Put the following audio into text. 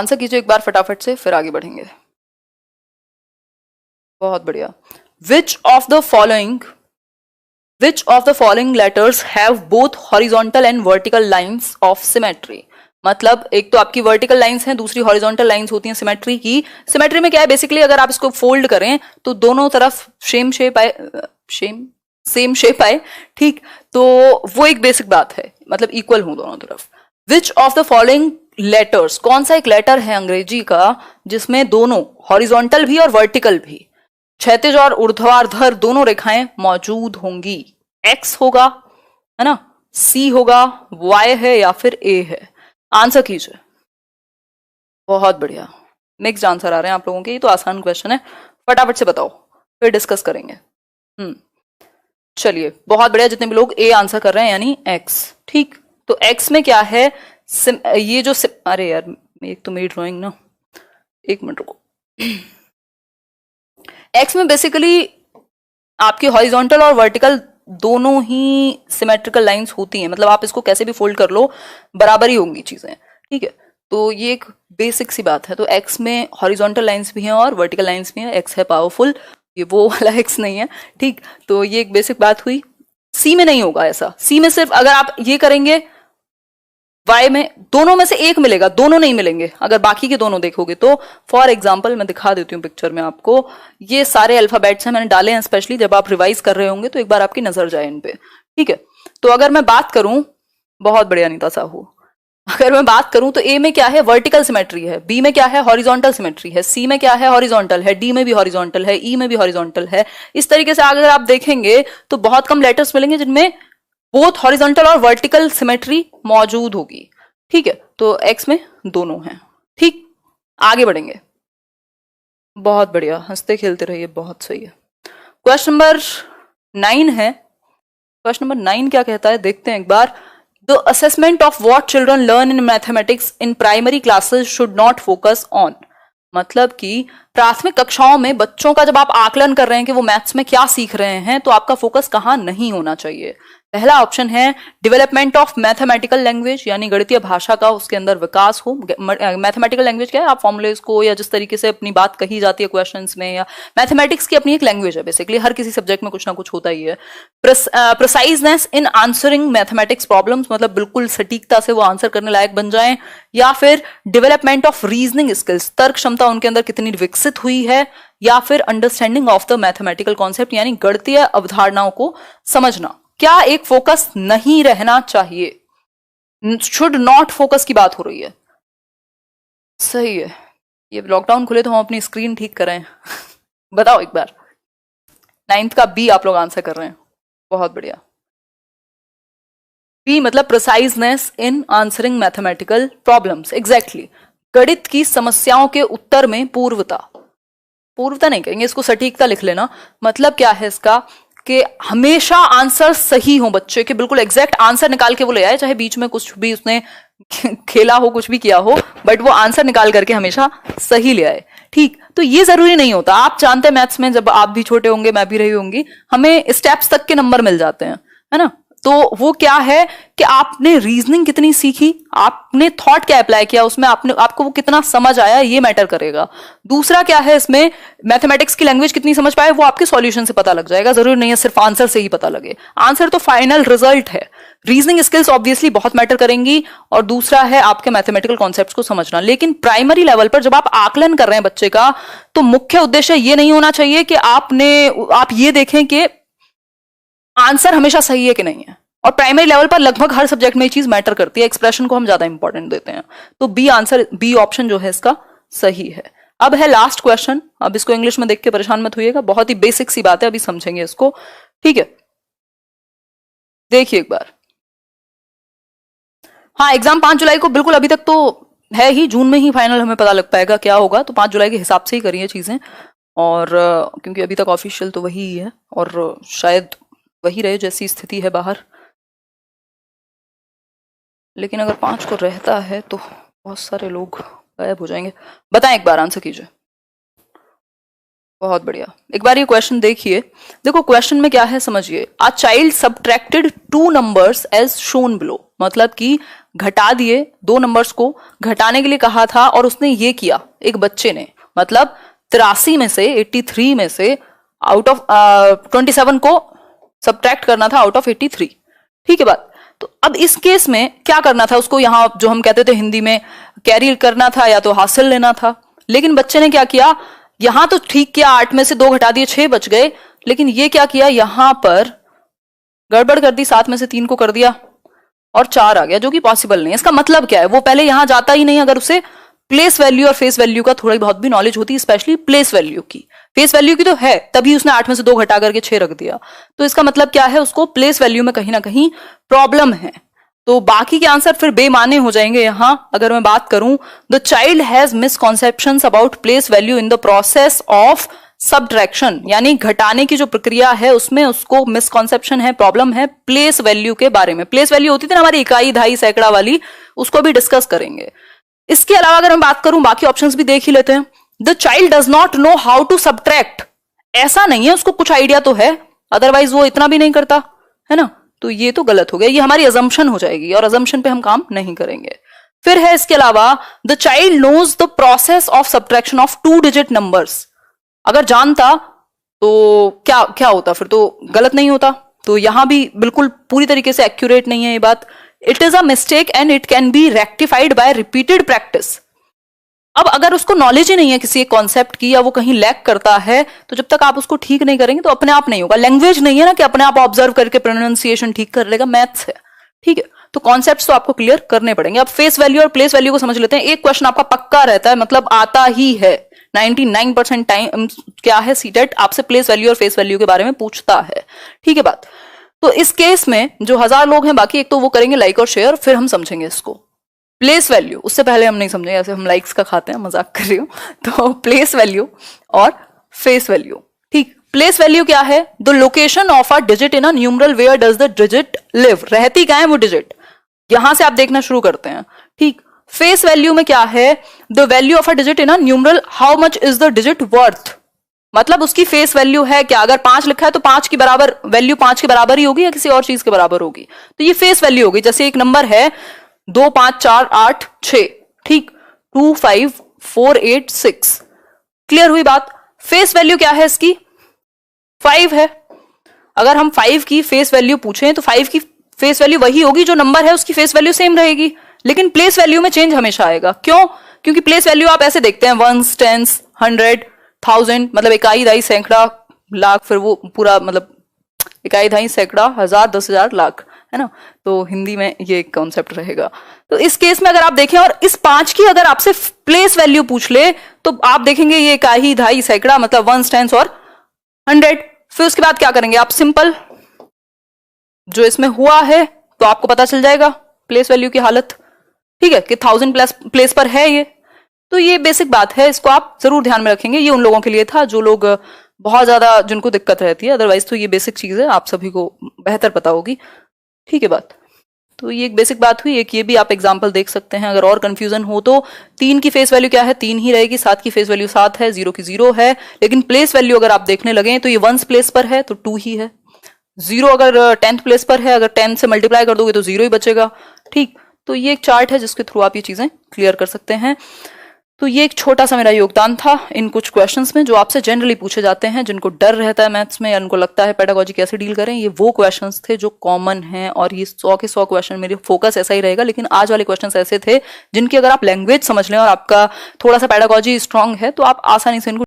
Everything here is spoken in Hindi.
आंसर कीजिए एक बार फटाफट से, फिर आगे बढ़ेंगे। बहुत बढ़िया। Which of the following letters have both horizontal and vertical lines of symmetry. मतलब एक तो आपकी वर्टिकल लाइंस हैं, दूसरी हॉरिजॉन्टल लाइंस होती हैं सिमेट्री की। सिमेट्री में क्या है बेसिकली, अगर आप इसको फोल्ड करें तो दोनों तरफ सेम शेप आए, ठीक, तो वो एक बेसिक बात है, मतलब इक्वल हो दोनों तरफ। Which of the following letters, कौन सा एक लेटर है अंग्रेजी का जिसमें दोनों हॉरिजॉन्टल भी और वर्टिकल भी, क्षैतिज और ऊर्ध्वाधर दोनों रेखाएं मौजूद होंगी? एक्स होगा, है ना, सी होगा, वाई है या फिर ए है? आंसर कीजिए। बहुत बढ़िया, मिक्स्ड आंसर आ रहे हैं आप लोगों के। ये तो आसान क्वेश्चन है, फटाफट से बताओ, फिर डिस्कस करेंगे। चलिए, बहुत बढ़िया, जितने भी लोग ए आंसर कर रहे हैं यानी एक्स, ठीक। तो एक्स में क्या है, ये जो अरे यार, एक तो मेरी ड्राइंग ना, एक मिनट रुको। एक्स में बेसिकली आपकी हॉरिजॉन्टल और वर्टिकल दोनों ही सिमेट्रिकल लाइंस होती हैं, मतलब आप इसको कैसे भी फोल्ड कर लो बराबर ही होंगी चीजें, ठीक है। तो ये एक बेसिक सी बात है। तो एक्स में हॉरिजॉन्टल लाइंस भी हैं और वर्टिकल लाइंस भी हैं। एक्स है पावरफुल, ये वो वाला एक्स नहीं है, ठीक। तो ये एक बेसिक बात हुई। सी में नहीं होगा ऐसा। सी में सिर्फ अगर आप ये करेंगे, वाई में दोनों में से एक मिलेगा, दोनों नहीं मिलेंगे अगर बाकी के दोनों देखोगे तो। फॉर एग्जाम्पल मैं दिखा देती हूँ पिक्चर में आपको, ये सारे अल्फाबेट्स हैं, मैंने डाले हैं स्पेशली, जब आप रिवाइज कर रहे होंगे तो एक बार आपकी नजर जाए इन पे, ठीक है। तो अगर मैं बात करूं, बहुत बढ़िया नीता साहू, अगर मैं बात करूं तो ए में क्या है, वर्टिकल सिमेट्री है, बी में क्या है, हॉरिजॉन्टल सिमेट्री है, सी में क्या है, हॉरिजॉन्टल है, डी में भी हॉरिजॉन्टल है, ई में भी हॉरिजॉन्टल है। इस तरीके से अगर आप देखेंगे तो बहुत कम लेटर्स मिलेंगे जिनमें बोथ हॉरिजॉन्टल और वर्टिकल सिमेट्री मौजूद होगी, ठीक है। तो एक्स में दोनों हैं, ठीक। आगे बढ़ेंगे। बहुत बढ़िया, हंसते खेलते रहिए, बहुत सही है। क्वेश्चन नंबर 9 है। क्वेश्चन नंबर 9 क्या कहता है, देखते हैं एक बार। The assessment of what children learn in mathematics in primary classes should not focus on. मतलब कि प्राथमिक कक्षाओं में बच्चों का जब आप आकलन कर रहे हैं कि वो मैथ्स में क्या सीख रहे हैं, तो आपका फोकस कहां नहीं होना चाहिए। पहला ऑप्शन है डेवलपमेंट ऑफ मैथमेटिकल लैंग्वेज, यानी गणितीय भाषा का उसके अंदर विकास हो। मैथमेटिकल लैंग्वेज क्या है, आप फॉर्मुलेज को या जिस तरीके से अपनी बात कही जाती है क्वेश्चंस में, या मैथमेटिक्स की अपनी एक लैंग्वेज है बेसिकली, हर किसी सब्जेक्ट में कुछ ना कुछ होता ही है। प्रिसाइजनेस इन आंसरिंग मैथमेटिक्स प्रॉब्लम्स, मतलब बिल्कुल सटीकता से वो आंसर करने लायक बन जाएं। या फिर डेवलपमेंट ऑफ रीजनिंग स्किल्स, तर्क क्षमता उनके अंदर कितनी विकसित हुई है। या फिर understanding of the mathematical concept, यानी गणितीय अवधारणाओं को समझना। क्या एक फोकस नहीं रहना चाहिए, शुड नॉट फोकस की बात हो रही है। सही है, ये लॉकडाउन खुले तो हम अपनी स्क्रीन ठीक करें। बताओ एक बार। 9th का बी आप लोग आंसर कर रहे हैं, बहुत बढ़िया। बी मतलब preciseness in answering mathematical problems, exactly. गणित की समस्याओं के उत्तर में पूर्वता नहीं कहेंगे इसको, सटीकता लिख लेना। मतलब क्या है इसका कि हमेशा आंसर सही हो बच्चे के, बिल्कुल एग्जैक्ट आंसर निकाल के वो ले आए, चाहे बीच में कुछ भी उसने खेला हो, कुछ भी किया हो, बट वो आंसर निकाल करके हमेशा सही ले आए, ठीक। तो ये जरूरी नहीं होता। आप जानते हैं मैथ्स में, जब आप भी छोटे होंगे, मैं भी रही होंगी, हमें स्टेप्स तक के नंबर मिल जाते हैं, है ना। तो वो क्या है कि आपने रीजनिंग कितनी सीखी, आपने थॉट क्या अप्लाई किया उसमें, आपको वो कितना समझ आया, ये मैटर करेगा। दूसरा क्या है, इसमें मैथमेटिक्स की लैंग्वेज कितनी समझ पाए, वो आपके सॉल्यूशन से पता लग जाएगा, जरूरी नहीं है सिर्फ आंसर से ही पता लगे। आंसर तो फाइनल रिजल्ट है। रीजनिंग स्किल्स ऑब्वियसली बहुत मैटर करेंगी, और दूसरा है आपके मैथमेटिकल कॉन्सेप्ट्स को समझना। लेकिन प्राइमरी लेवल पर जब आप आकलन कर रहे हैं बच्चे का, तो मुख्य उद्देश्य ये नहीं होना चाहिए कि आप ये देखें कि आंसर हमेशा सही है कि नहीं है। और प्राइमरी लेवल पर लगभग हर सब्जेक्ट में ये चीज मैटर करती है, एक्सप्रेशन को हम ज्यादा इंपॉर्टेंट देते हैं। तो बी ऑप्शन जो है इसका सही है। अब है लास्ट क्वेश्चन। अब इसको इंग्लिश में देख के परेशान मत होइएगा, बहुत ही बेसिक सी बात है, अभी समझेंगे इसको, ठीक है। देखिए एक बार। हाँ, एग्जाम 5 जुलाई को बिल्कुल अभी तक तो है ही, जून में ही फाइनल हमें पता लग पाएगा क्या होगा। तो 5 जुलाई के हिसाब से ही करिए चीजें, और क्योंकि अभी तक ऑफिशियल तो वही है, और शायद वही रहे जैसी स्थिति है बाहर। लेकिन अगर 5 को रहता है तो बहुत सारे लोग गायब हो जाएंगे। बताएं एक बार, आंसर कीजिए। बहुत बढ़िया, एक बार ये क्वेश्चन देखिए। देखो क्वेश्चन में क्या है समझिए। A child subtracted 2 numbers as shown below, मतलब कि घटा दिए, 2 नंबर्स को घटाने के लिए कहा था और उसने ये किया एक बच्चे ने, मतलब 83 में से 83 में से आउट ऑफ 27 को सब्ट्रैक्ट करना था आउट ऑफ 83। ठीक है बात। तो अब इस केस में क्या करना था उसको, यहां जो हम कहते थे हिंदी में कैरी करना था या तो हासिल लेना था, लेकिन बच्चे ने क्या किया, यहां तो ठीक किया, 8 में से 2 घटा दिए, 6 बच गए, लेकिन ये क्या किया, यहां पर गड़बड़ कर दी, 7 में से 3 को कर दिया और 4 आ गया, जो कि पॉसिबल नहीं है। इसका मतलब क्या है, वो पहले यहां जाता ही नहीं अगर उसे प्लेस वैल्यू और फेस वैल्यू का थोड़ी बहुत भी नॉलेज होती, स्पेशली प्लेस वैल्यू की। फेस वैल्यू की तो है, तभी उसने 8 में से 2 घटा करके 6 रख दिया, तो इसका मतलब क्या है, उसको प्लेस वैल्यू में कहीं ना कहीं प्रॉब्लम है। तो बाकी के आंसर फिर बेमाने हो जाएंगे। यहां अगर मैं बात करूं, the child has misconceptions about place value in the process of subtraction, यानी घटाने की जो प्रक्रिया है उसमें उसको मिसकॉन्सेप्शन है, प्रॉब्लम है प्लेस वैल्यू के बारे में। प्लेस वैल्यू होती थी ना हमारी इकाई, दहाई, सैकड़ा वाली, उसको भी डिस्कस करेंगे। इसके अलावा अगर मैं बात करूं, बाकी ऑप्शंस भी देख ही लेते हैं। The child does not know how to subtract, ऐसा नहीं है, उसको कुछ आइडिया तो है, अदरवाइज वो इतना भी नहीं करता, है ना। तो ये तो गलत हो गया, ये हमारी अजम्पशन हो जाएगी और अजम्पशन पे हम काम नहीं करेंगे। फिर है इसके अलावा, the child knows the process of subtraction of 2 digit numbers, अगर जानता तो क्या क्या होता, फिर तो गलत नहीं होता। तो यहां भी बिल्कुल पूरी तरीके से एक्यूरेट नहीं है ये बात। It is a mistake and it can be rectified by repeated practice. अब अगर उसको नॉलेज ही नहीं है किसी एक कॉन्सेप्ट की, या वो कहीं लैक करता है, तो जब तक आप उसको ठीक नहीं करेंगे तो अपने आप नहीं होगा। लैंग्वेज नहीं है ना कि अपने आप ऑब्जर्व करके प्रोनाउंसिएशन ठीक कर लेगा, मैथ्स है। ठीक है, तो कॉन्सेप्ट्स तो आपको क्लियर करने पड़ेंगे। अब फेस वैल्यू और प्लेस वैल्यू को समझ लेते हैं। एक क्वेश्चन आपका पक्का रहता है, मतलब आता ही है 99% टाइम, क्या है, सीटेट आपसे प्लेस वैल्यू और फेस वैल्यू के बारे में पूछता है। ठीक है बात। तो इस केस में जो 1000 लोग हैं, बाकी एक तो वो करेंगे लाइक और शेयर, फिर हम समझेंगे इसको। प्लेस वैल्यू उससे पहले हम नहीं समझेंगे, ऐसे हम लाइक्स का खाते हैं, मजाक कर रही हूं। तो प्लेस वैल्यू और फेस वैल्यू। ठीक, प्लेस वैल्यू क्या है, the location of a digit in a numeral, where does the digit live, रहती कहां है वो डिजिट, यहां से आप देखना शुरू करते हैं। ठीक, फेस वैल्यू में क्या है, the value of a digit in a numeral, how much is the digit worth, मतलब उसकी फेस वैल्यू है क्या, अगर 5 लिखा है तो 5 की बराबर वैल्यू 5 के बराबर ही होगी या किसी और चीज के बराबर होगी, तो ये फेस वैल्यू होगी। जैसे एक नंबर है 2 5 4 8 6, ठीक, 2 5 4 8 6, क्लियर हुई बात। फेस वैल्यू क्या है इसकी, 5 है। अगर हम 5 की फेस वैल्यू पूछें तो 5 की फेस वैल्यू वही होगी, जो नंबर है उसकी फेस वैल्यू सेम रहेगी, लेकिन प्लेस वैल्यू में चेंज हमेशा आएगा। क्यों, क्योंकि प्लेस वैल्यू आप ऐसे देखते हैं, वंस, टेंस, 100, 1000, मतलब इकाई, दहाई, सैकड़ा, लाख, फिर वो पूरा, मतलब इकाई, दहाई, सैकड़ा, 1000, 10,000, लाख, है ना। तो हिंदी में ये कॉन्सेप्ट रहेगा। तो इस केस में अगर आप देखें और इस 5 की अगर आपसे प्लेस वैल्यू पूछ ले तो आप देखेंगे ये इकाई, दहाई, सैकड़ा, मतलब वंस, टेंस और 100। फिर उसके बाद क्या करेंगे आप, सिंपल जो इसमें हुआ है तो आपको पता चल जाएगा प्लेस वैल्यू की हालत। ठीक है, कि 1000 प्लेस पर है ये, तो ये बेसिक बात है, इसको आप जरूर ध्यान में रखेंगे। ये उन लोगों के लिए था जो लोग बहुत ज्यादा, जिनको दिक्कत रहती है, अदरवाइज तो ये बेसिक चीज है, आप सभी को बेहतर पता होगी। ठीक है बात। तो ये एक बेसिक बात हुई। एक ये भी आप एग्जांपल देख सकते हैं, अगर और कंफ्यूजन हो तो 3 की फेस वैल्यू क्या है, 3 ही रहेगी, 7 की फेस वैल्यू 7 है, 0 की 0 है, लेकिन प्लेस वैल्यू अगर आप देखने लगे तो ये 1 प्लेस पर है तो 2 ही है। 0 अगर 10th प्लेस पर है, अगर 10 से मल्टीप्लाई कर दोगे तो 0 ही बचेगा। ठीक, तो ये एक चार्ट है जिसके थ्रू आप ये चीजें क्लियर कर सकते हैं। तो ये एक छोटा सा मेरा योगदान था इन कुछ क्वेश्चंस में जो आपसे जनरली पूछे जाते हैं, जिनको डर रहता है मैथ्स में या उनको लगता है पेडागोजी कैसे डील करें, ये वो क्वेश्चंस थे जो कॉमन हैं, और ये 100 के 100 क्वेश्चन मेरे फोकस ऐसा ही रहेगा। लेकिन आज वाले क्वेश्चंस ऐसे थे जिनकी अगर आप लैंग्वेज समझ लें और आपका थोड़ा सा पेडागोजी स्ट्रांग है तो आप आसानी से इनको